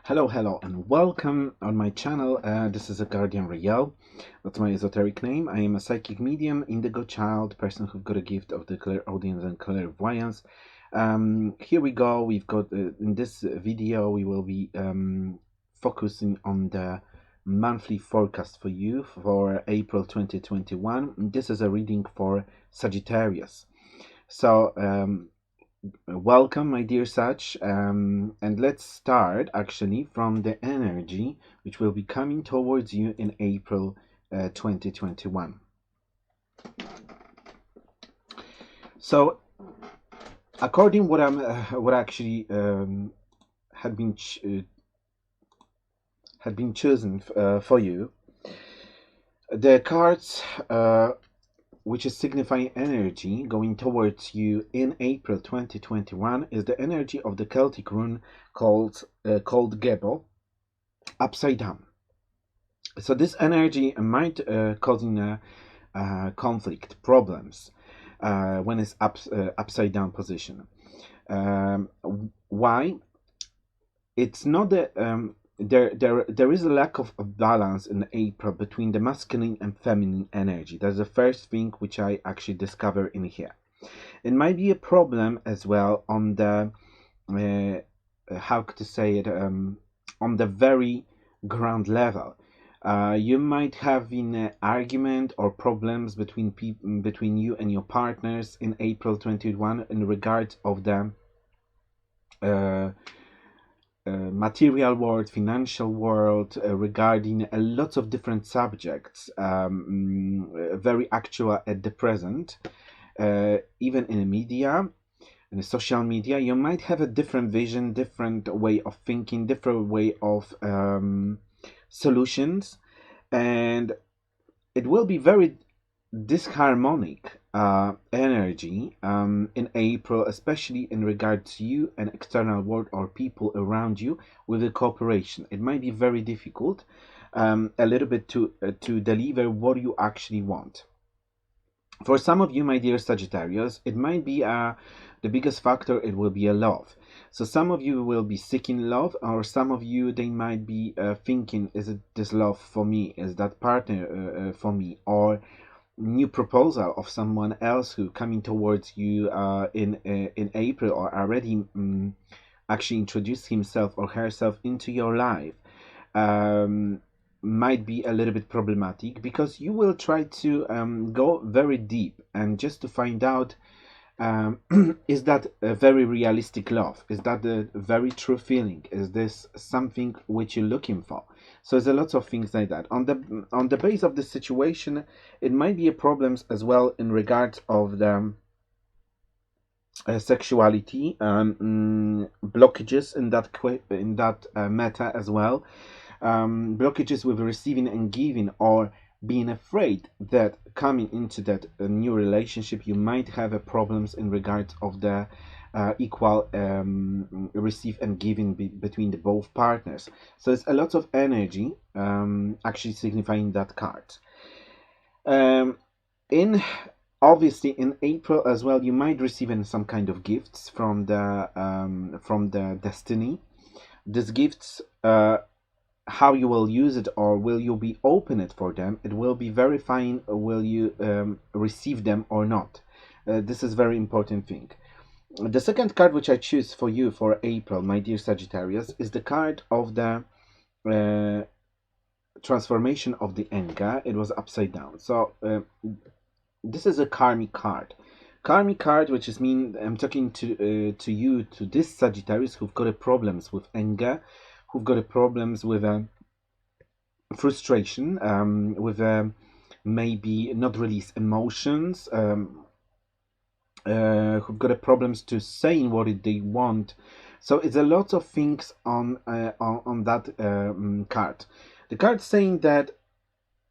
Hello, and welcome on my channel. This is Archangel Reiyel. That's my esoteric name. I am a psychic medium, indigo child, person who got a gift of the clairaudience and clairvoyance. Here we go. We've got in this video we will be focusing on the monthly forecast for you for April 2021. This is a reading for Sagittarius. So welcome, my dear Sag, and let's start actually from the energy which will be coming towards you in April 2021. So according what actually had been chosen for you, the cards which is signifying energy going towards you in April 2021 is the energy of the Celtic rune called Gebo, upside down. So this energy might causing conflict, problems when it's upside down position. Why? It's not the there is a lack of balance in April between the masculine and feminine energy. That's the first thing which I actually discover in here. It might be a problem as well on the how to say it, on the very ground level. You might have an argument or problems between you and your partners in April 21 in regards of the material world, financial world, regarding a lot of different subjects, very actual at the present, even in the media, in the social media. You might have a different vision, different way of thinking, different way of solutions, and it will be very disharmonic energy in April, especially in regards to you and external world or people around you with the cooperation. It might be very difficult a little bit to deliver what you actually want. For some of you, my dear Sagittarius, it might be the biggest factor, it will be a love. So some of you will be seeking love, or some of you, they might be thinking, is it this love for me? Is that partner for me? Or new proposal of someone else who coming towards you in April, or already actually introduced himself or herself into your life, might be a little bit problematic, because you will try to go very deep and just to find out is that a very realistic love? Is that a very true feeling? Is this something which you're looking for? So there's a lot of things like that. On the base of the situation, it might be a problems as well in regards of the sexuality, blockages in that matter as well, blockages with receiving and giving, or being afraid that coming into that new relationship you might have a problems in regards of the equal receive and giving between the both partners. So it's a lot of energy actually signifying that card. In Obviously, in April as well, you might receive some kind of gifts from the destiny. These gifts, how you will use it, or will you be open it for them, it will be verifying will you receive them or not. This is very important thing. The second card which I choose for you for April, my dear Sagittarius, is the card of the uh, transformation of the anger. It was upside down. So this is a karmic card. Karmic card, which is mean I'm talking to you, to this Sagittarius who've got a problems with anger, who've got a problems with frustration, with maybe not release emotions, who've got a problems to saying what they want. So it's a lot of things on that card. The card saying that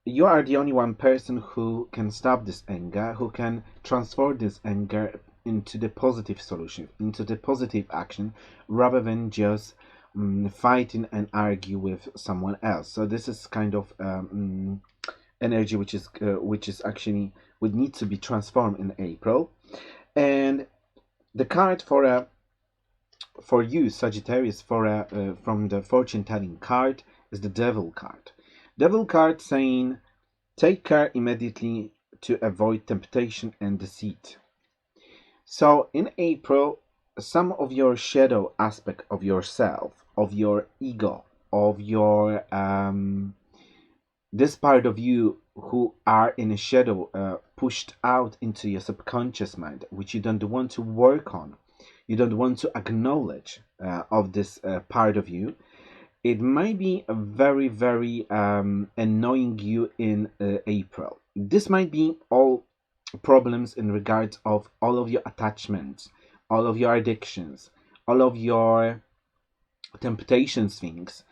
you are the only one person who can stop this anger, who can transform this anger into the positive solution, into the positive action, rather than just fighting and argue with someone else. So this is kind of energy which is actually would need to be transformed in April. And the card for you Sagittarius from the fortune telling card is the Devil card. Devil card saying, take care immediately to avoid temptation and deceit. So in April, some of your shadow aspect of yourself, of your ego, of your this part of you who are in a shadow, pushed out into your subconscious mind, which you don't want to work on, you don't want to acknowledge of this part of you. It might be a very, very annoying you in April. This might be all problems in regards of all of your attachments, all of your addictions, all of your temptations things.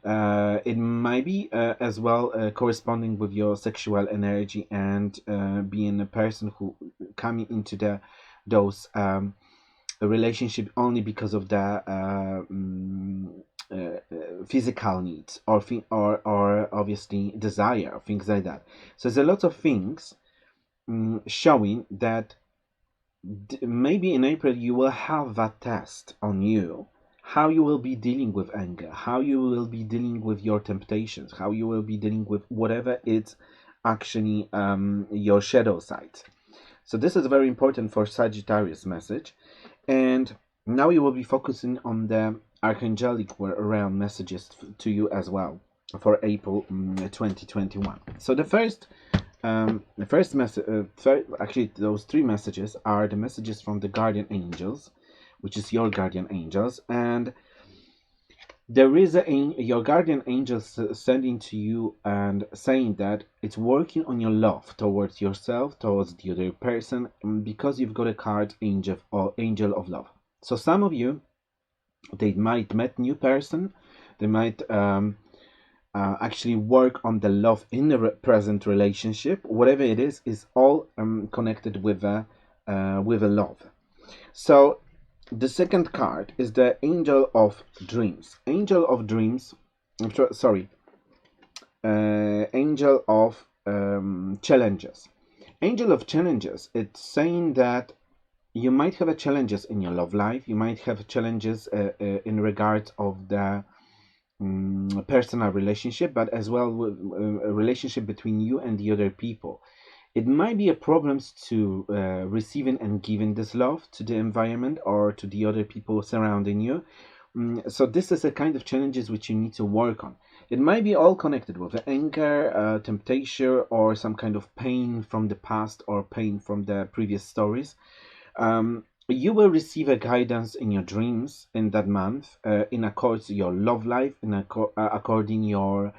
It might be as well corresponding with your sexual energy and being a person who coming into those relationship only because of the physical needs or obviously desire, things like that. So there's a lot of things showing that maybe in April you will have that test on you, how you will be dealing with anger, how you will be dealing with your temptations, how you will be dealing with whatever it's actually your shadow side. So this is very important for Sagittarius message. And now you will be focusing on the Archangelic around messages to you as well for April 2021. So the first message, actually those three messages are the messages from the guardian angels, which is your guardian angels, and there is your guardian angels sending to you and saying that it's working on your love towards yourself, towards the other person, because you've got a card angel or angel of love. So some of you, they might met new person, they might actually work on the love in the present relationship. Whatever it is all connected with a love. So the second card is the Angel of Dreams. Angel of Dreams, sorry, Angel of Challenges. Angel of Challenges, it's saying that you might have challenges in your love life. You might have challenges in regards of the personal relationship, but as well with a relationship between you and the other people. It might be a problem to receiving and giving this love to the environment or to the other people surrounding you. So this is a kind of challenges which you need to work on. It might be all connected with anger, temptation, or some kind of pain from the past or pain from the previous stories. You will receive a guidance in your dreams in that month, in accordance to your love life, according your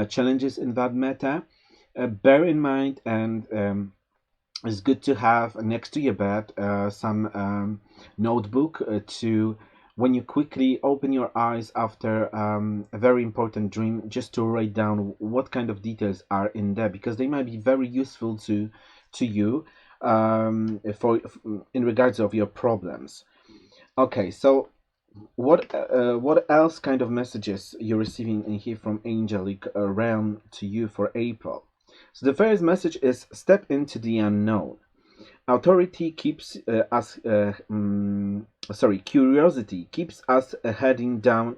challenges in that matter. Bear in mind, and it's good to have next to your bed some notebook to when you quickly open your eyes after a very important dream, just to write down what kind of details are in there, because they might be very useful to you for in regards of your problems. Okay, so what else kind of messages you're receiving in here from angelic realm to you for April? So the first message is step into the unknown. Authority keeps curiosity keeps us heading down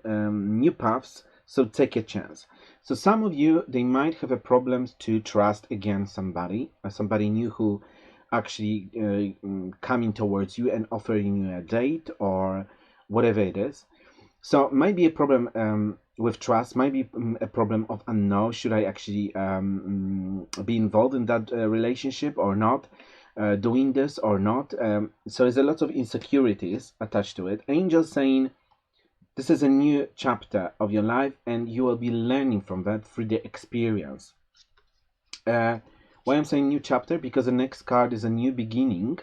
new paths, so take a chance. So some of you, they might have a problem to trust again somebody, somebody new who actually coming towards you and offering you a date or whatever it is. So might be a problem with trust, might be a problem of unknown. Should I actually be involved in that relationship or not? Doing this or not? So there's a lot of insecurities attached to it. Angel saying this is a new chapter of your life, and you will be learning from that through the experience. Why I'm saying new chapter? Because the next card is a new beginning,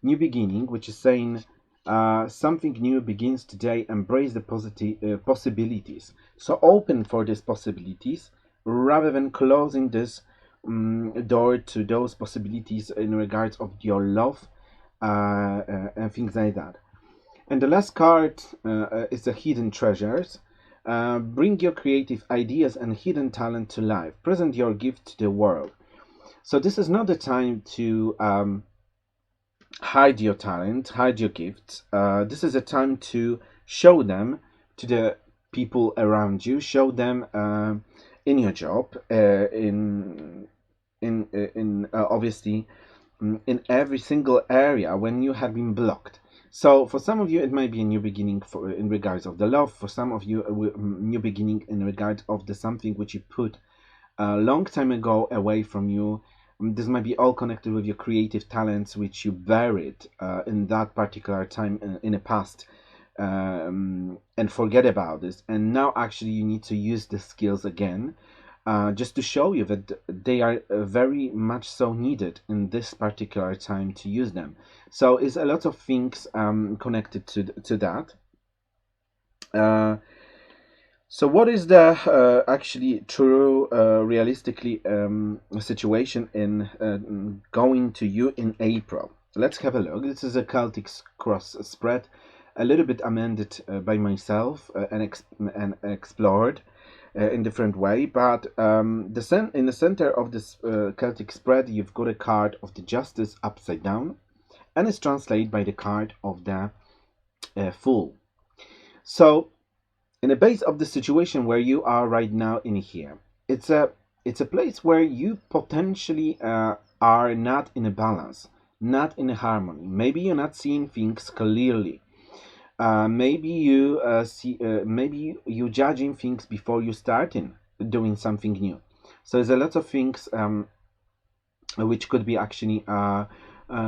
which is saying something new begins today. Embrace the positive possibilities. So open for these possibilities rather than closing this door to those possibilities in regards of your love and things like that. And the last card is the hidden treasures. Bring your creative ideas and hidden talent to life. Present your gift to the world. So this is not the time to hide your talent, hide your gifts. This is a time to show them to the people around you. Show them in your job, in obviously in every single area when you have been blocked. So for some of you, it might be a new beginning for in regards of the love. For some of you, a new beginning in regards of the something which you put a long time ago away from you. This might be all connected with your creative talents which you buried in that particular time in the past, and forget about this, and now actually you need to use the skills again, just to show you that they are very much so needed in this particular time to use them. So it's a lot of things connected to that. So what is the actually true, realistically situation in going to you in April? Let's have a look. This is a Celtic cross spread, a little bit amended by myself and explored in different way. But in the center of this Celtic spread, you've got a card of the Justice upside down, and it's translated by the card of the Fool. So in the base of the situation where you are right now in here, it's a place where you potentially are not in a balance, not in a harmony. Maybe you're not seeing things clearly. Maybe you judging things before you starting doing something new. So there's a lot of things which could be actually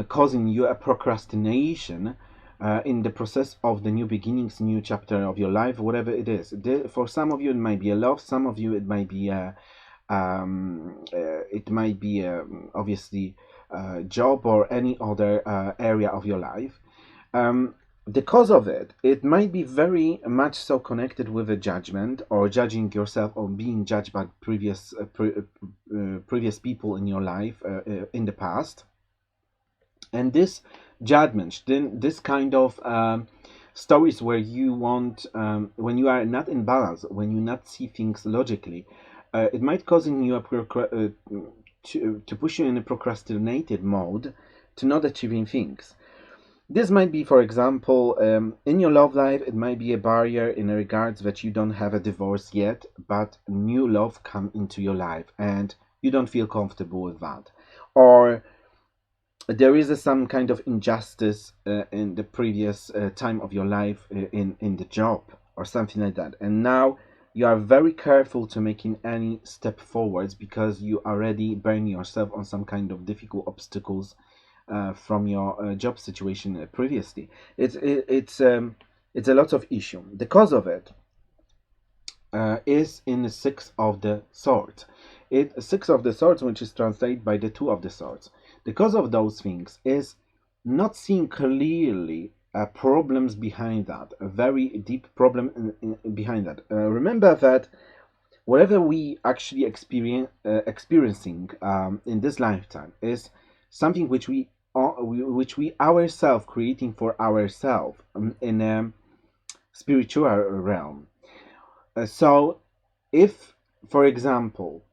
causing you a procrastination in the process of the new beginnings, new chapter of your life, whatever it is. For some of you, it might be a love. Some of you, it might be obviously job or any other area of your life. The cause of it, it might be very much so connected with a judgment or judging yourself or being judged by previous people in your life in the past. And this judgment, then this kind of stories where you want, when you are not in balance, when you not see things logically, it might causing you to push you in a procrastinated mode to not achieving things. This might be, for example, in your love life, it might be a barrier in regards that you don't have a divorce yet, but new love come into your life and you don't feel comfortable with that. Or there is some kind of injustice in the previous time of your life in the job or something like that. And now you are very careful to making any step forwards because you already burn yourself on some kind of difficult obstacles from your job situation previously. It's a lot of issue. The cause of it is in the Six of the Swords. Six of the Swords, which is translated by the Two of the Swords. The cause of those things is not seeing clearly problems behind that, a very deep problem behind that. Remember that whatever we actually experiencing in this lifetime is something which we ourselves creating for ourselves in a spiritual realm. So if, for example,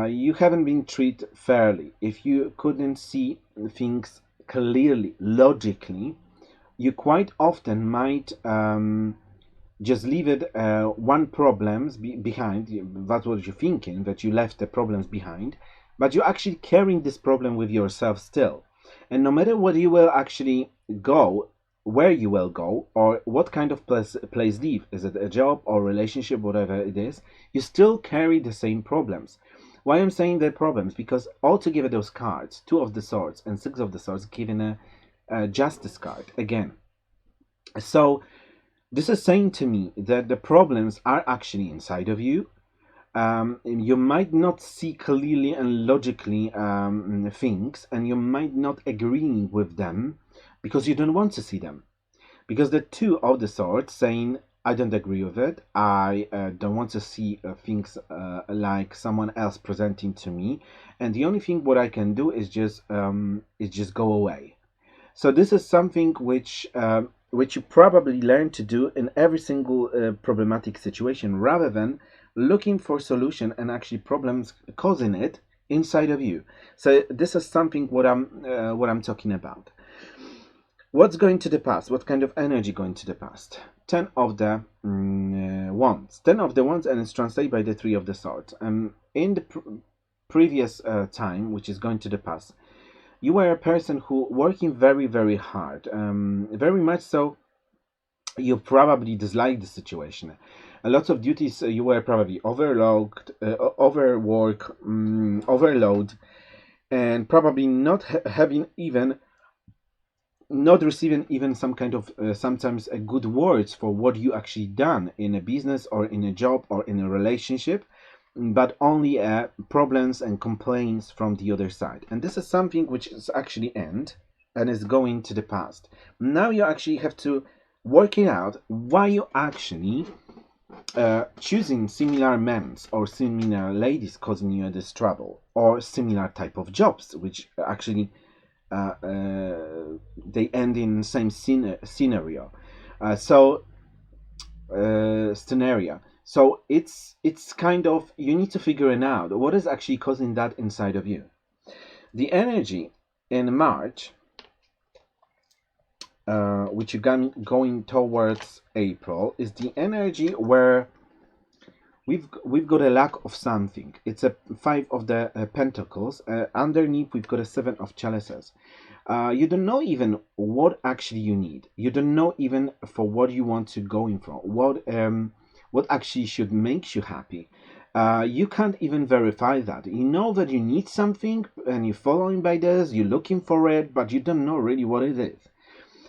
you haven't been treated fairly. If you couldn't see things clearly, logically, you quite often might just leave it one problems behind. That's what you're thinking, that you left the problems behind, but you're actually carrying this problem with yourself still. And no matter what you will actually go, where you will go, or what kind of place leave, is it a job or relationship, whatever it is, you still carry the same problems. Why I'm saying the problems? Because altogether those cards, Two of the Swords and Six of the Swords, given a Justice card again. So this is saying to me that the problems are actually inside of you. You might not see clearly and logically things, and you might not agree with them because you don't want to see them. Because the Two of the Swords saying, I don't agree with it, I don't want to see things like someone else presenting to me, and the only thing what I can do is just go away. So this is something which you probably learn to do in every single problematic situation, rather than looking for solution and actually problems causing it inside of you. So this is something what I'm talking about. What's going to the past? What kind of energy going to the past? Ten of the Wands. Ten of the Wands, and it's translated by the Three of the Swords. In the previous time, which is going to the past, you were a person who working very, very hard, very much so. You probably dislike the situation. A lot of duties you were probably overlooked, overwork, overload, and probably not having even, not receiving even some kind of sometimes good words for what you actually done in a business or in a job or in a relationship, but only problems and complaints from the other side. And this is something which is actually end and is going to the past. Now you actually have to work it out why you actually choosing similar men or similar ladies causing you this trouble, or similar type of jobs which actually they end in same scenario. Scenario. So it's kind of, you need to figure it out what is actually causing that inside of you. The energy in March, which you going towards April, is the energy where we've got a lack of something. It's a Five of the Pentacles. Underneath we've got a Seven of Chalices. You don't know even what actually you need. You don't know even for what you want to go in for. What actually should make you happy. You can't even verify that. You know that you need something and you're following by this, you're looking for it, but you don't know really what it is.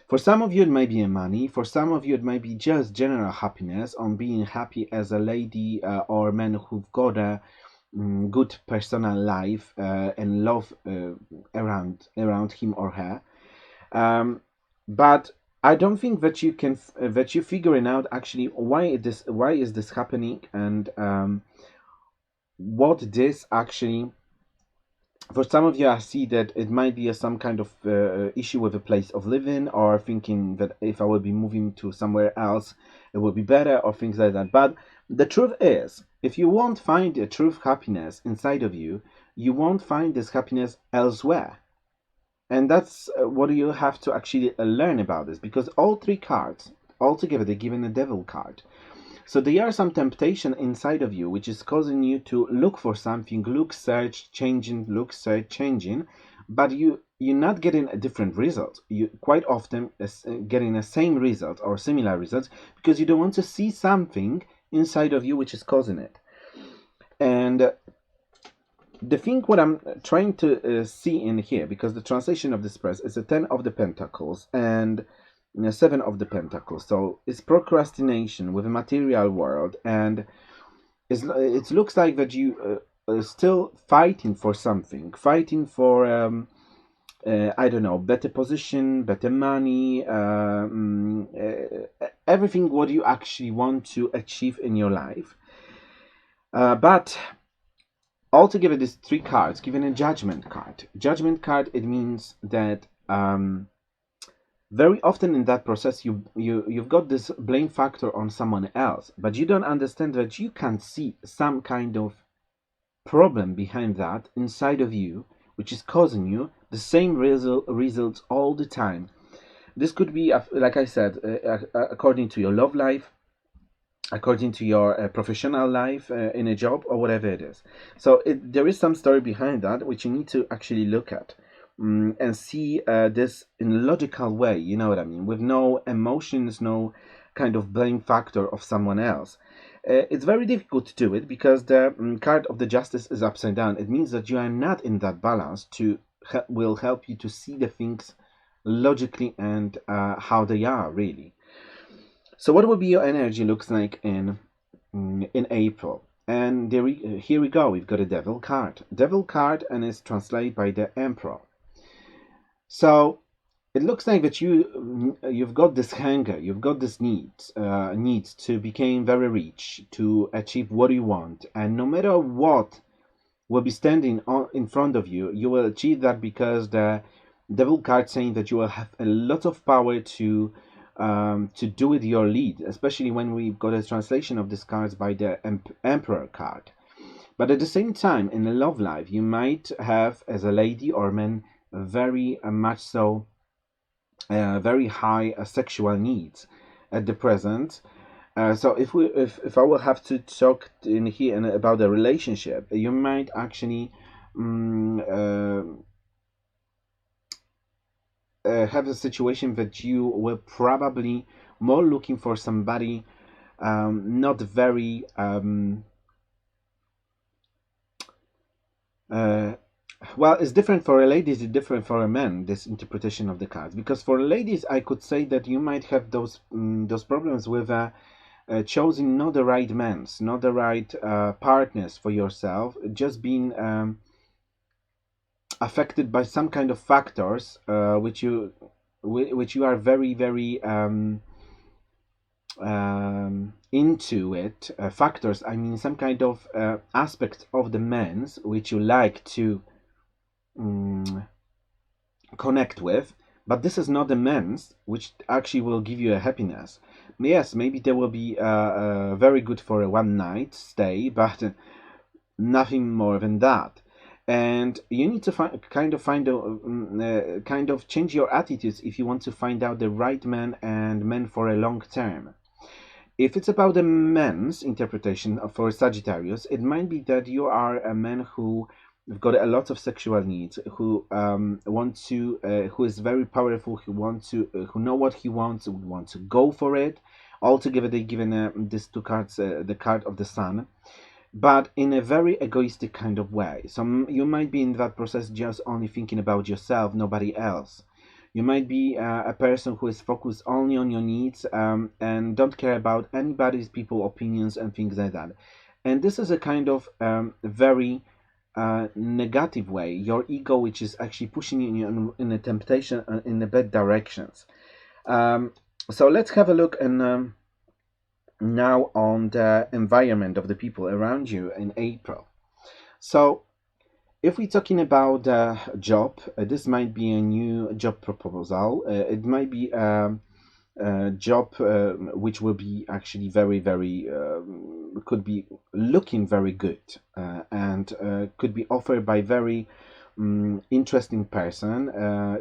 For some of you, it might be money. For some of you, it might be just general happiness on being happy as a lady or man who've got a good personal life and love around him or her. But I don't think that you can that you figuring out actually why is this happening, and what this actually. For some of you, I see that it might be some kind of issue with a place of living, or thinking that if I will be moving to somewhere else, it will be better, or things like that. But the truth is, if you won't find a true happiness inside of you, you won't find this happiness elsewhere. And that's what you have to actually learn about this, because all three cards, altogether, they're given a devil card. So there are some temptation inside of you which is causing you to look for something, look, search, changing, look, search, changing, but you're not getting a different result. You quite often getting the same result or similar results because you don't want to see something inside of you which is causing it. And the thing what I'm trying to see in here, because the translation of this press is a Ten of the Pentacles and Seven of the Pentacles, so it's procrastination with a material world, and it looks like that you are still fighting for something, fighting for I don't know, better position, better money, everything what you actually want to achieve in your life. But altogether, these three cards given a Judgment card. Judgment card, it means that very often in that process you've got this blame factor on someone else, but you don't understand that you can see some kind of problem behind that inside of you, which is causing you the same results all the time. This could be, like I said, according to your love life, according to your professional life in a job, or whatever it is. So there is some story behind that which you need to actually look at, and see this in a logical way, you know what I mean, with no emotions, no kind of blame factor of someone else. It's very difficult to do it because the card of the justice is upside down. It means that you are not in that balance to will help you to see the things logically and how they are really. So what will be your energy looks like in April? And here we go. We've got a devil card, and it's translated by the emperor. So it looks like that you've got this hunger, you've got this need to become very rich, to achieve what you want, and no matter what will be standing in front of you, you will achieve that because the devil card saying that you will have a lot of power to do with your lead, especially when we've got a translation of these cards by the emperor card. But at the same time, in the love life, you might have, as a lady or man, very much so very high sexual needs at the present. So if I will have to talk in here about the relationship, you might actually have a situation that you were probably more looking for somebody not very well, it's different for a ladies, it's different for a man, this interpretation of the cards, because for ladies I could say that you might have those problems with choosing not the right men, not the right partners for yourself, just being affected by some kind of factors which you are very very into it. Factors, I mean some kind of aspect of the men's which you like to connect with, but this is not the men's which actually will give you a happiness. Yes, maybe they will be very good for a one night stay, but nothing more than that. And you need to kind of change your attitudes if you want to find out the right man and men for a long term. If it's about the men's interpretation for Sagittarius, it might be that you are a man who have got a lot of sexual needs, who who is very powerful, who know what he wants, who want to go for it. Altogether, they given these two cards, the card of the Sun, but in a very egoistic kind of way. So you might be in that process just only thinking about yourself, nobody else. You might be a person who is focused only on your needs and don't care about anybody's people opinions and things like that. And this is a kind of very negative way, your ego, which is actually pushing you in a temptation in the bad directions. So let's have a look and now on the environment of the people around you in April. So if we're talking about a job, this might be a new job proposal. It might be a job which will be actually very, very, could be looking very good and could be offered by very interesting person.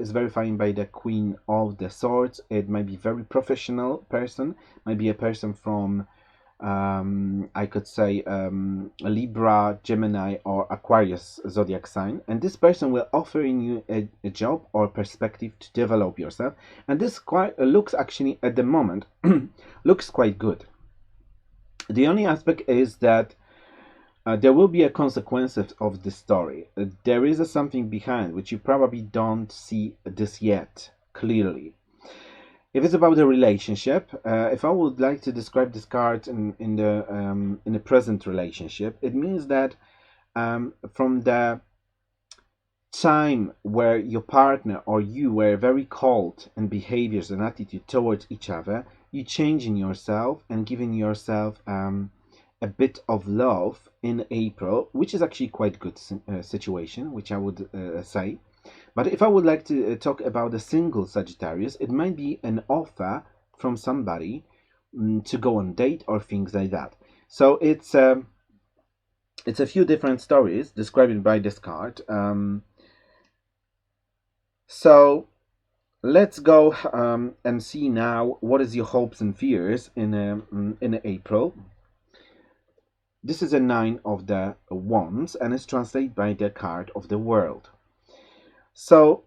Is verified by the Queen of the Swords. It might be very professional person, might be a person from I could say Libra, Gemini, or Aquarius zodiac sign, and this person will offer you a job or perspective to develop yourself, and this quite looks actually at the moment looks quite good. The only aspect is that there will be a consequence of this story. There is something behind which you probably don't see this yet clearly. If it's about a relationship, if I would like to describe this card in the present relationship, it means that from the time where your partner or you were very cold in behaviors and attitude towards each other, you changing yourself and giving yourself a bit of love in April, which is actually quite good situation, which I would say. But if I would like to talk about a single Sagittarius, it might be an offer from somebody to go on date or things like that. So it's it's a few different stories described by this card. So let's go and see now what is your hopes and fears in April. This is a 9 of the Wands and it's translated by the card of the World. So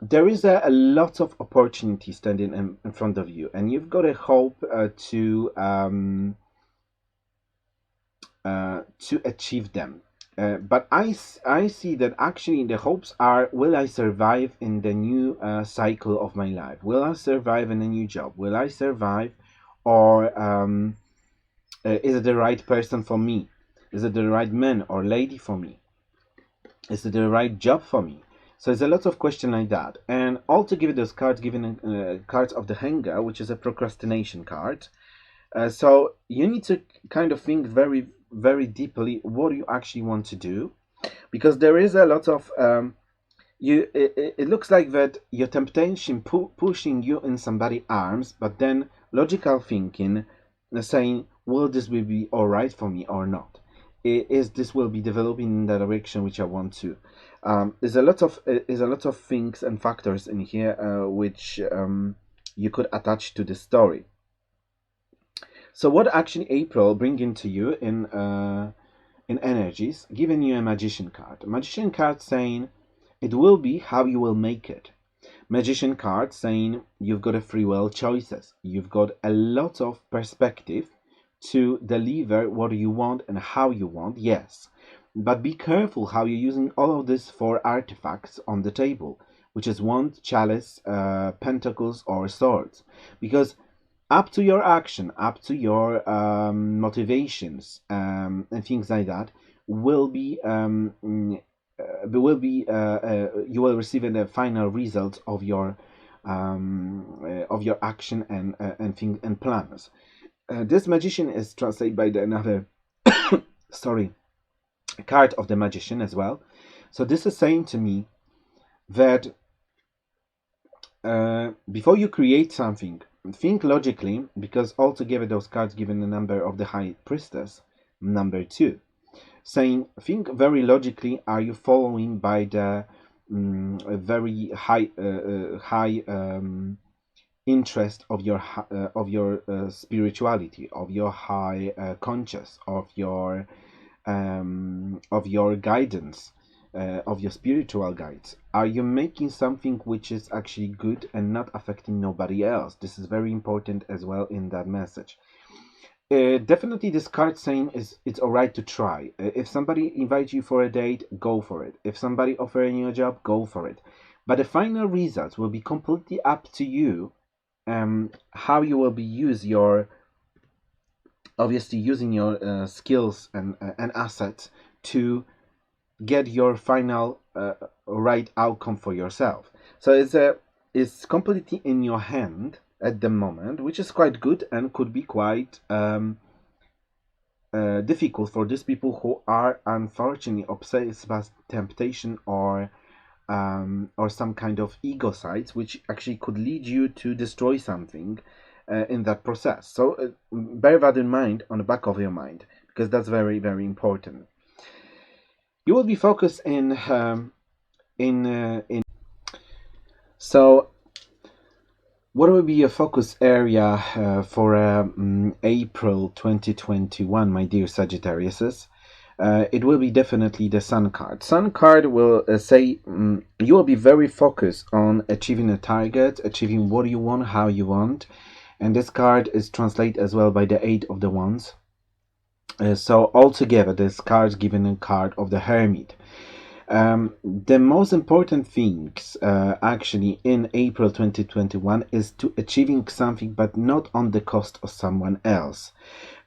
there is a lot of opportunity standing in front of you, and you've got a hope to achieve them. But I see that actually the hopes are, will I survive in the new cycle of my life? Will I survive in a new job? Will I survive? Or is it the right person for me? Is it the right man or lady for me? Is it the right job for me? So there's a lot of questions like that. And altogether those cards given cards of the Hanger, which is a procrastination card. So you need to kind of think very, very deeply what you actually want to do, because there is a lot of it looks like that your temptation pushing you in somebody's arms, but then logical thinking saying, will this will be all right for me or not? Is this will be developing in the direction which I want to? There's a lot of things and factors in here which you could attach to the story. So what actually April bringing to you in energies, giving you a magician card. A magician card saying it will be how you will make it. Magician card saying you've got a free will choices. You've got a lot of perspective to deliver what you want and how you want, yes. But be careful how you're using all of this for artifacts on the table, which is wand, chalice, pentacles or swords. Because up to your action, up to your motivations and things like that, will be you will receive the final result of your action and things and plans. This magician is translated by another sorry, card of the magician as well. So this is saying to me that before you create something, think logically, because altogether those cards given the number of the High Priestess, number 2, saying think very logically. Are you following by the very high interest of your spirituality, of your high conscious, of your guidance, of your spiritual guides? Are you making something which is actually good and not affecting nobody else? This is very important as well in that message. Definitely this card saying it's all right to try. If somebody invites you for a date, go for it. If somebody offering you a job, go for it. But the final results will be completely up to you. How you will be using your skills and assets to get your final right outcome for yourself. So it's completely in your hand at the moment, which is quite good and could be quite difficult for these people who are unfortunately obsessed by temptation or some kind of ego sides, which actually could lead you to destroy something in that process. So bear that in mind, on the back of your mind, because that's very, very important. You will be focused in so what will be your focus area for April 2021, my dear Sagittariuses? It will be definitely the Sun card. Sun card will say you will be very focused on achieving a target, achieving what you want, how you want. And this card is translated as well by the 8 of the Wands. So altogether, this card is given a card of the Hermit. The most important things actually in April 2021 is to achieving something, but not on the cost of someone else.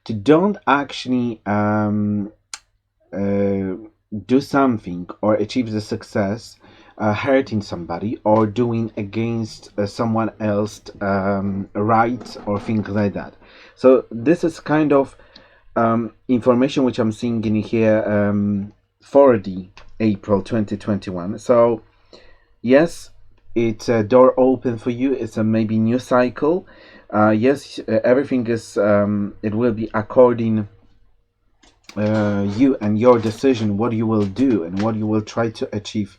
To don't actually do something or achieve the success hurting somebody or doing against someone else's rights or things like that. So this is kind of information which I'm seeing in here for the April 2021. So yes, it's a door open for you. It's a maybe new cycle. Yes, everything is it will be according you and your decision, what you will do and what you will try to achieve,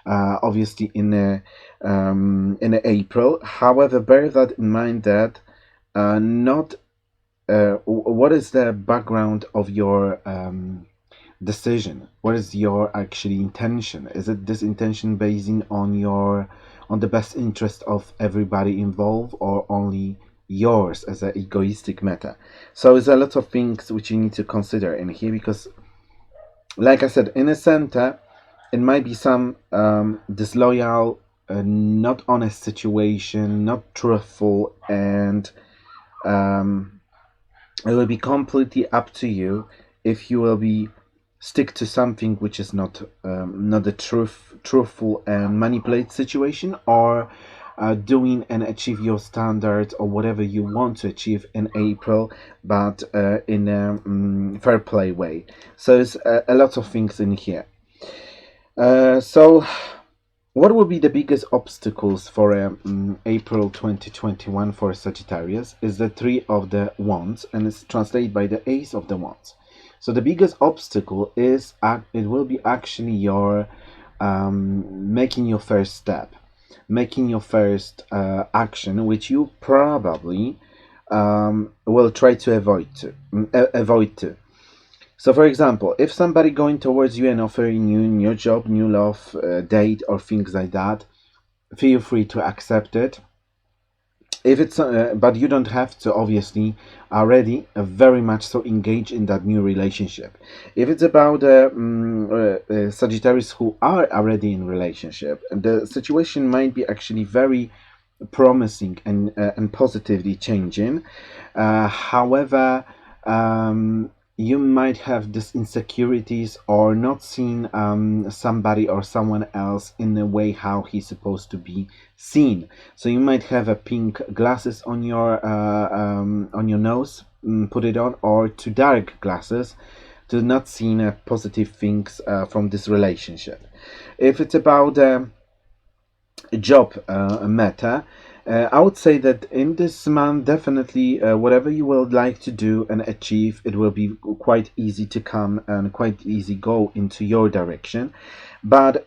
obviously in April. However, bear that in mind that not what is the background of your decision? What is your actually intention? Is it this intention basing on the best interest of everybody involved, or only yours as an egoistic matter? So there's a lot of things which you need to consider in here, because like I said, in a center it might be some disloyal, not honest situation, not truthful, and it will be completely up to you if you will be stick to something which is not a truthful and manipulate situation, or doing and achieve your standards or whatever you want to achieve in April, but in a fair play way. So it's a lot of things in here. So what will be the biggest obstacles for April 2021 for Sagittarius is the Three of the Wands, and it's translated by the Ace of the Wands. So the biggest obstacle is it will be actually your making your first step, making your first action, which you probably will try to avoid to. So, for example, if somebody going towards you and offering you new job, new love, date, or things like that, feel free to accept it. If it's, but you don't have to obviously already very much so engage in that new relationship. If it's about Sagittarius who are already in relationship, the situation might be actually very promising and positively changing. However, you might have these insecurities, or not seeing somebody or someone else in the way how he's supposed to be seen. So you might have a pink glasses on your nose, put it on, or too dark glasses to not seeing positive things from this relationship. If it's about a job matter, I would say that in this month, definitely whatever you would like to do and achieve, it will be quite easy to come and quite easy go into your direction. But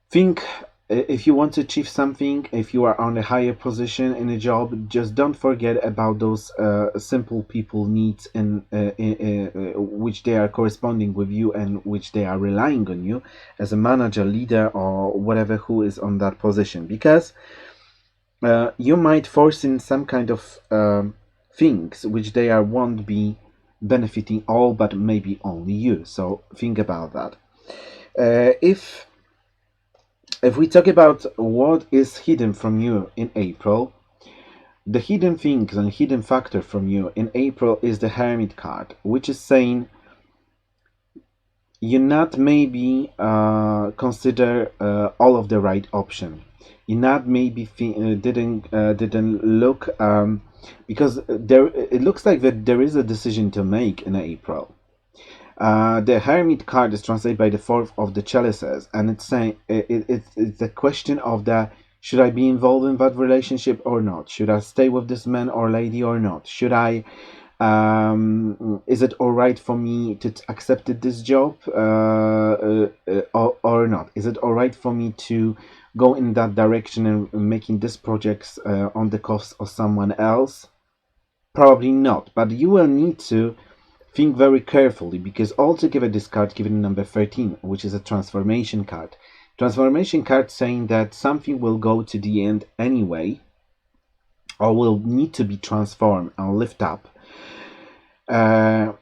think, if you want to achieve something, if you are on a higher position in a job, just don't forget about those simple people needs, and which they are corresponding with you and which they are relying on you as a manager, leader, or whatever who is on that position, because you might force in some kind of things which they are won't be benefiting all, but maybe only you. So think about that. If we talk about what is hidden from you in April, the hidden things and hidden factor from you in April is the Hermit card, which is saying you not maybe consider all of the right option. You not maybe didn't look, because it looks like that there is a decision to make in April. The Hermit card is translated by the Fourth of the Chalices, and it's saying it's the question of the, should I be involved in that relationship or not? Should I stay with this man or lady or not? Should I is it all right for me to accept this job or not? Is it all right for me to go in that direction and making these projects on the cost of someone else? Probably not, but you will need to think very carefully, because altogether this card given number 13, which is a transformation card. Transformation card saying that something will go to the end anyway, or will need to be transformed and lift up. And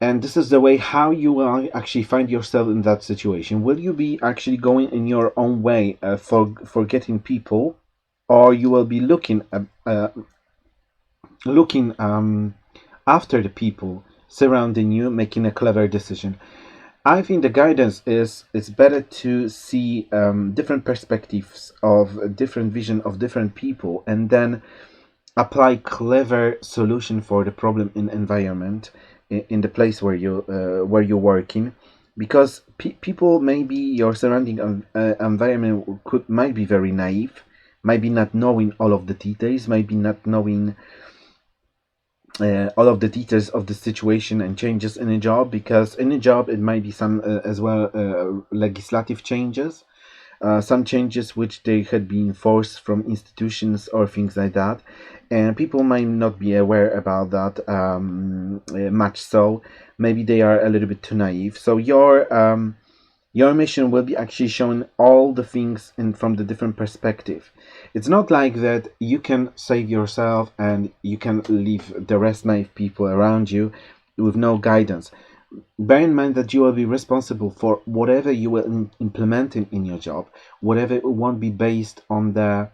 this is the way how you will actually find yourself in that situation. Will you be actually going in your own way, forgetting people, or you will be looking after the people surrounding you, making a clever decision? I think the guidance is it's better to see different perspectives of different vision of different people, and then apply clever solution for the problem in environment, in the place where you're working, because people, maybe your surrounding environment might be very naive, might be not knowing all of the details, might be not knowing all of the details of the situation and changes in a job, because in a job it might be some as well legislative changes, some changes which they had been forced from institutions or things like that, and people might not be aware about that much. So maybe they are a little bit too naive. So your mission will be actually showing all the things in from the different perspective. It's not like that you can save yourself and you can leave the rest naive people around you with no guidance. Bear in mind that you will be responsible for whatever you will implement in your job, whatever it won't be based on the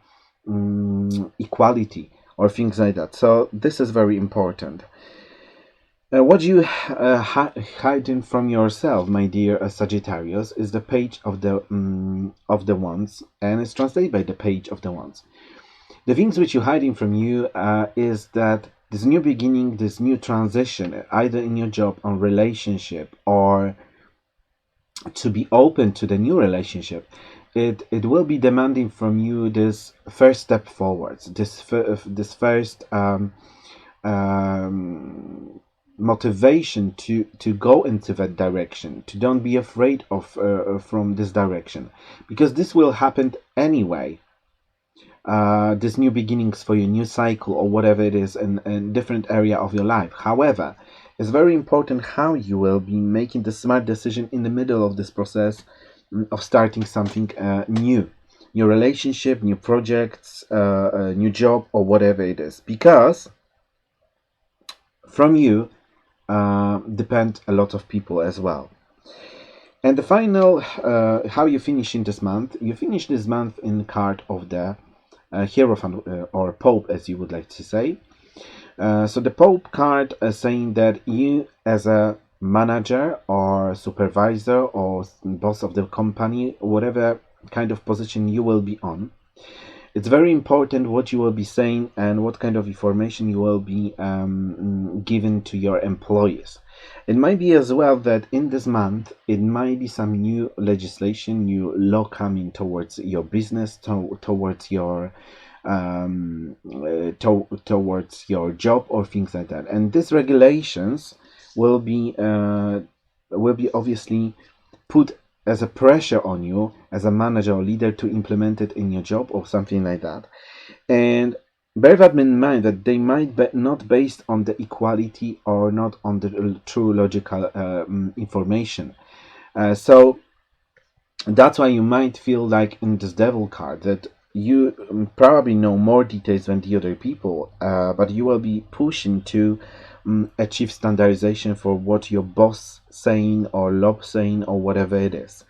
equality or things like that. So this is very important. What you hiding from yourself, my dear Sagittarius, is the page of the wands, and it's translated by the page of the wands. The things which you're hiding from you is that this new beginning, this new transition, either in your job or relationship, or to be open to the new relationship, it will be demanding from you this first step forwards, this first motivation to go into that direction, to don't be afraid of from this direction, because this will happen anyway. This new beginnings for your new cycle or whatever it is in different area of your life. However, it's very important how you will be making the smart decision in the middle of this process of starting something new relationship, new projects, a new job, or whatever it is, because from you depend a lot of people as well. And the final, how you finish in this month? You finish this month in the card of the Hierophant or Pope, as you would like to say. So the Pope card is saying that you, as a manager or supervisor or boss of the company, whatever kind of position you will be on, it's very important what you will be saying and what kind of information you will be given to your employees. It might be as well that in this month it might be some new legislation, new law coming towards your business, towards your towards your job or things like that. And these regulations will be obviously put as a pressure on you as a manager or leader to implement it in your job or something like that. And bear that in mind that they might be not based on the equality or not on the true logical information. So that's why you might feel like in this devil card that you probably know more details than the other people, but you will be pushing to achieve standardization for what your boss saying or lob saying or whatever it is.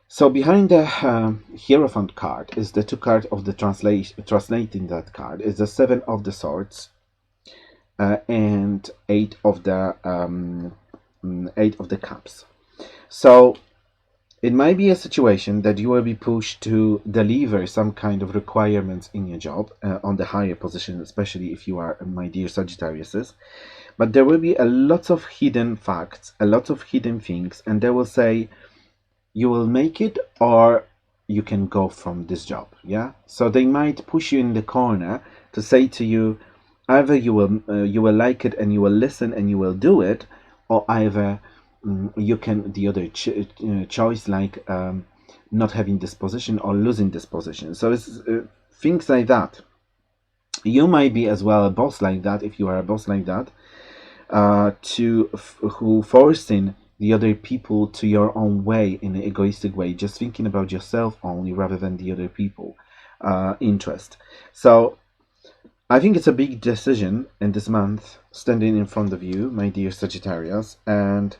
So behind the Hierophant card is the two cards of the translating that card is the Seven of the Swords and Eight of the Cups. So it might be a situation that you will be pushed to deliver some kind of requirements in your job on the higher position, especially if you are my dear Sagittariuses. But there will be a lot of hidden facts, a lot of hidden things, and they will say you will make it or you can go from this job. Yeah. So they might push you in the corner to say to you, either you will like it and you will listen and you will do it, or either you can the other choice, like not having this position or losing this position. So it's things like that. You might be as well a boss like that, if you are a boss like that, who forcing the other people to your own way in an egoistic way, just thinking about yourself only rather than the other people interest. So I think it's a big decision in this month standing in front of you, my dear Sagittarius, and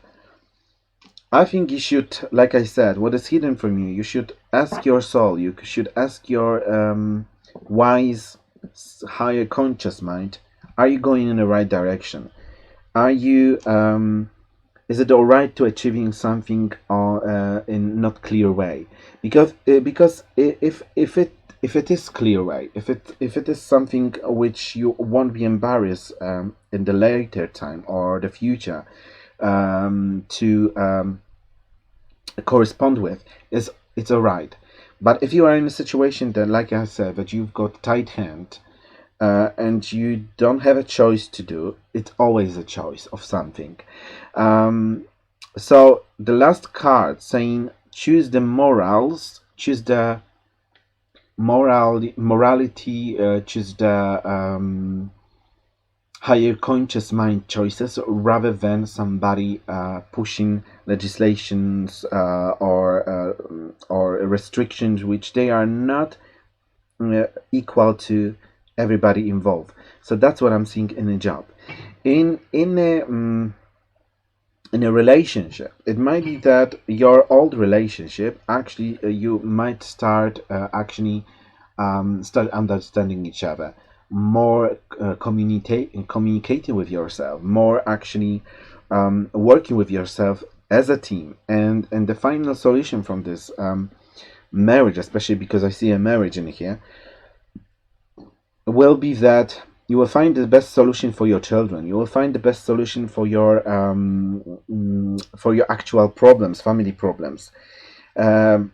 I think you should, like I said, what is hidden from you, you should ask your soul, you should ask your wise, higher conscious mind, are you going in the right direction? Are you, is it all right to achieving something in not clear way? Because if it is clear way, if it is something which you won't be embarrassed in the later time or the future to correspond with, it's all right. But if you are in a situation that, like I said, that you've got tight hand, and you don't have a choice to do. It's always a choice of something. So the last card saying choose the morals, choose the morality, choose the higher conscious mind choices rather than somebody pushing legislations or restrictions which they are not equal to everybody involved. So that's what I'm seeing in a job. In a relationship, it might be that your old relationship actually you might start start understanding each other more, communicating with yourself more, actually working with yourself as a team. And the final solution from this marriage, especially because I see a marriage in here, will be that you will find the best solution for your children. You will find the best solution for your actual problems, family problems. So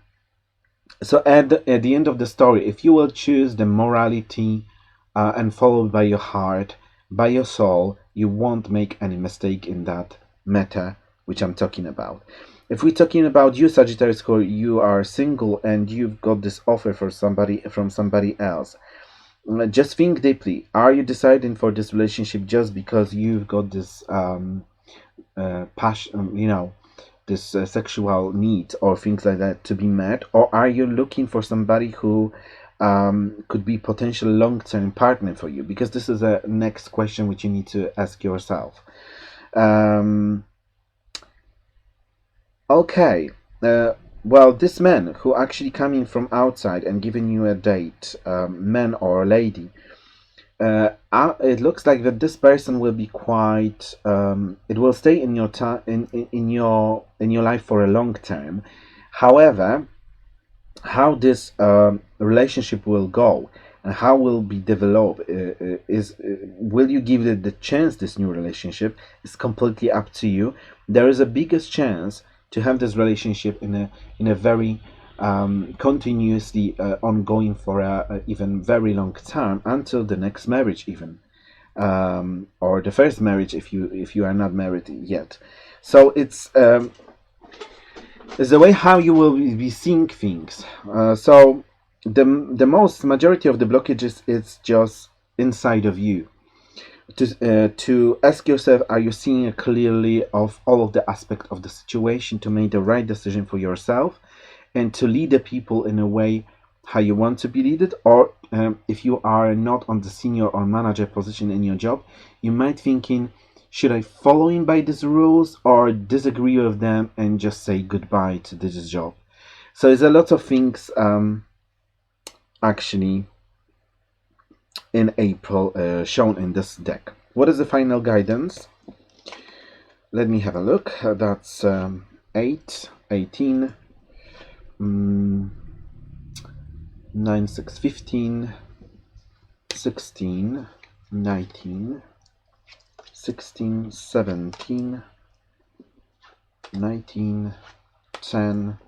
at the end of the story, if you will choose the morality and followed by your heart, by your soul, you won't make any mistake in that matter which I'm talking about. If we're talking about you, Sagittarius, who you are single and you've got this offer for somebody from somebody else, just think deeply. Are you deciding for this relationship just because you've got this passion, this sexual need or things like that to be met, or are you looking for somebody who could be potential long-term partner for you? Because this is a next question which you need to ask yourself. Okay. Well, this man who actually coming from outside and giving you a date, man or lady, it looks like that this person will be quite. It will stay in your time in your life for a long term. However, how this relationship will go and how will be developed will you give it the chance? This new relationship is completely up to you. There is a biggest chance to have this relationship in a very continuously ongoing for a even very long time, until the next marriage even, or the first marriage if you are not married yet. So it's the way how you will be seeing things. So the most majority of the blockages is just inside of you. To ask yourself, are you seeing clearly of all of the aspects of the situation to make the right decision for yourself and to lead the people in a way how you want to be led? Or if you are not on the senior or manager position in your job, you might thinking, should I follow in by these rules or disagree with them and just say goodbye to this job? So there's a lot of things actually in April shown in this deck. What is the final guidance? Let me have a look. That's 8, 18, 9, 6, 15, 16, 19, 16, 17, 19, 10,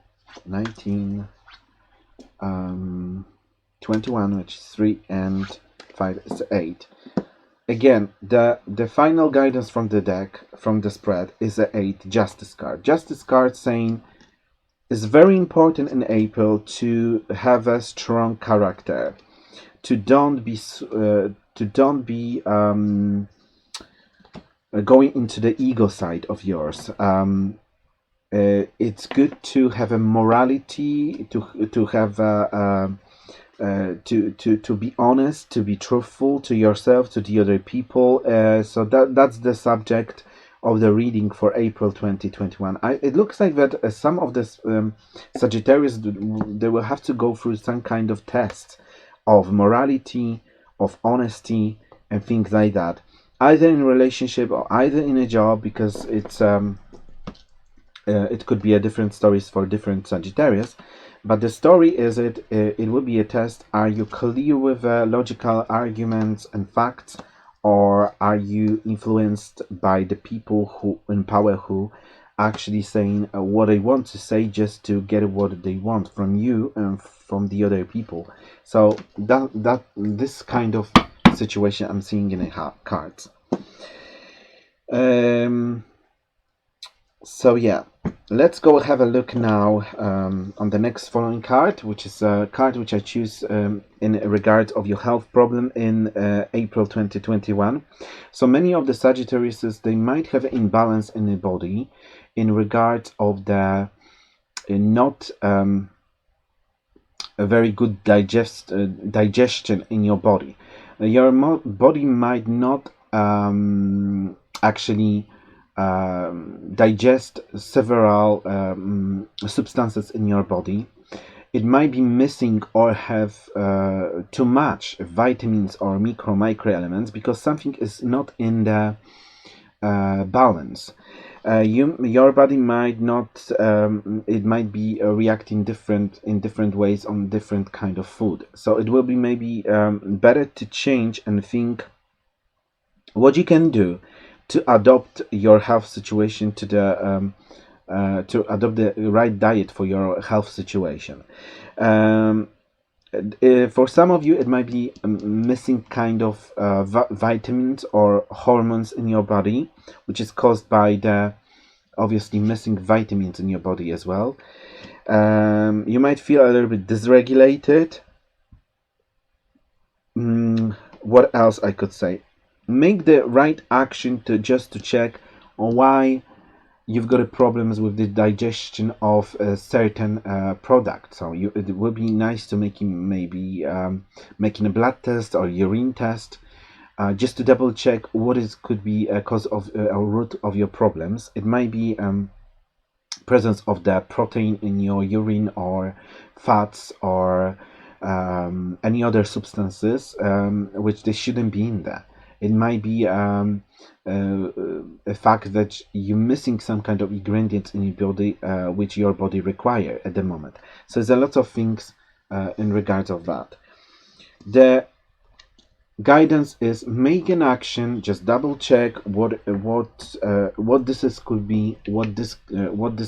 19, 21, which is 3, and 5 is 8. Again, the final guidance from the deck, from the spread, is the 8 Justice card. Justice card saying it's very important in April to have a strong character, to don't be going into the ego side of yours. It's good to have a morality, to have to be honest, to be truthful to yourself, to the other people. So that's the subject of the reading for April 2021. It looks like that some of the Sagittarius, they will have to go through some kind of test of morality, of honesty, and things like that, either in a relationship or either in a job, because it's it could be a different stories for different Sagittarius. But the story is it will be a test. Are you clear with logical arguments and facts, or are you influenced by the people who in power, who actually saying what they want to say just to get what they want from you and from the other people? So that this kind of situation I'm seeing in the cards. So yeah, let's go have a look now on the next following card, which is a card which I choose in regards of your health problem in April 2021. So many of the Sagittariuses, they might have imbalance in the body in regards of the not a very good digestion in your body. Your body might not actually digest several substances in your body. It might be missing or have too much vitamins or micro elements because something is not in the balance. Your body might not it might be reacting in different ways on different kind of food, so it will be maybe better to change and think what you can do to adopt your health situation to the to adopt the right diet for your health situation. For some of you, it might be missing kind of vitamins or hormones in your body, which is caused by the obviously missing vitamins in your body as well. You might feel a little bit dysregulated. What else I could say? Make the right action to check why you've got problems with the digestion of a certain product. So it would be nice to maybe making a blood test or urine test, just to double check what could be a cause of a root of your problems. It might be presence of the protein in your urine or fats or any other substances which they shouldn't be in there. It might be a fact that you're missing some kind of ingredients in your body which your body require at the moment. So there's a lot of things in regards of that. The guidance is make an action, just double check what this could be, what this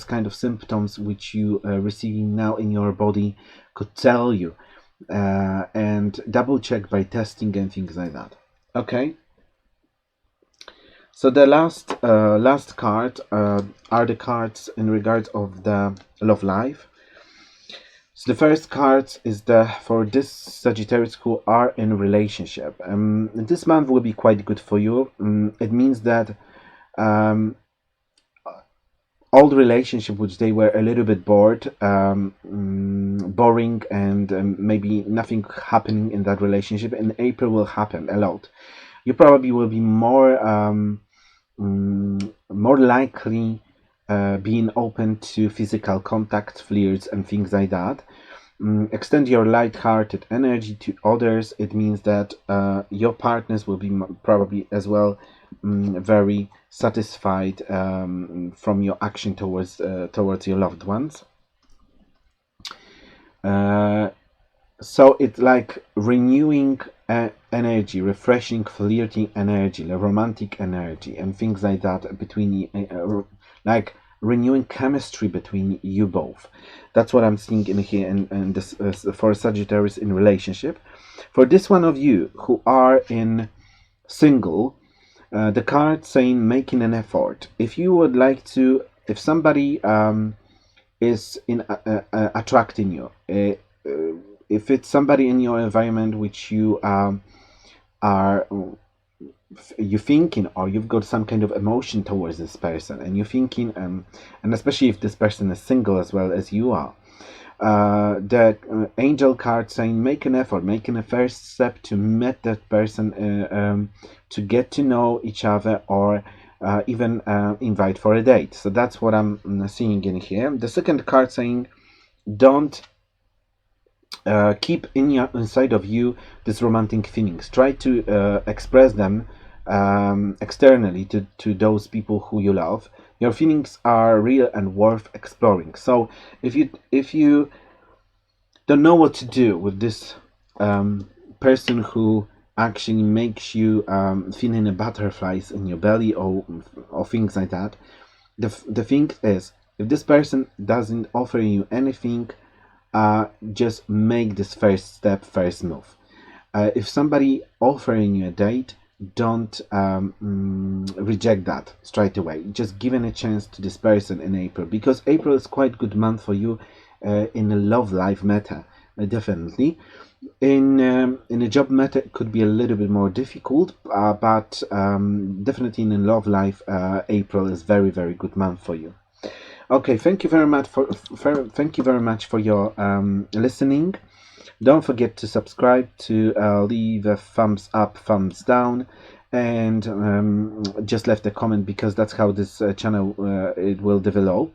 kind of symptoms which you are receiving now in your body could tell you, and double check by testing and things like that. Okay. So the last card are the cards in regards of the love life. So the first card is for this Sagittarius who are in a relationship. This month will be quite good for you. It means that old relationship which they were a little bit boring and maybe nothing happening in that relationship, in April will happen a lot. You probably will be more likely being open to physical contact, flirts and things like that. Extend your light-hearted energy to others. It means that your partners will be probably as well very satisfied from your action towards your loved ones. So it's like renewing energy, refreshing, flirting energy, romantic energy, and things like that between like renewing chemistry between you both. That's what I'm seeing in here, and this for Sagittarius in relationship. For this one of you who are in single, the card saying making an effort. If you would like to, if somebody is in attracting you, if it's somebody in your environment which you you're thinking, or you've got some kind of emotion towards this person, and you're thinking, and especially if this person is single as well as you are, the angel card saying make an effort, making a first step to meet that person, to get to know each other, or even invite for a date. So that's what I'm seeing in here. The second card saying don't keep inside of you these romantic feelings. Try to express them externally to those people who you love. Your feelings are real and worth exploring. So if you don't know what to do with this person who actually makes you feeling the butterflies in your belly or things like that, the thing is, if this person doesn't offer you anything, just make this first step, first move. If somebody offering you a date, don't reject that straight away. Just giving a chance to this person in April, because April is quite good month for you in a love life matter, definitely. In a job matter, it could be a little bit more difficult, but definitely in a love life, April is very good month for you. Okay, thank you very much thank you very much for your listening. Don't forget to subscribe, to leave a thumbs up, thumbs down, and just left a comment, because that's how this channel it will develop.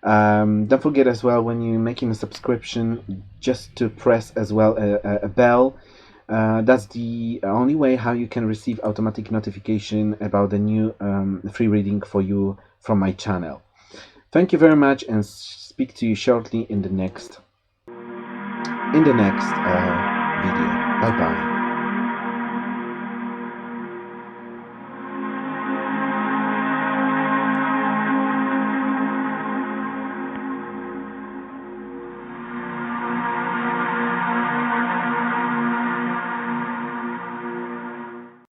Don't forget as well, when you're making a subscription, just to press as well a bell. That's the only way how you can receive automatic notification about the new free reading for you from my channel. Thank you very much, and speak to you shortly in the next video. Bye bye.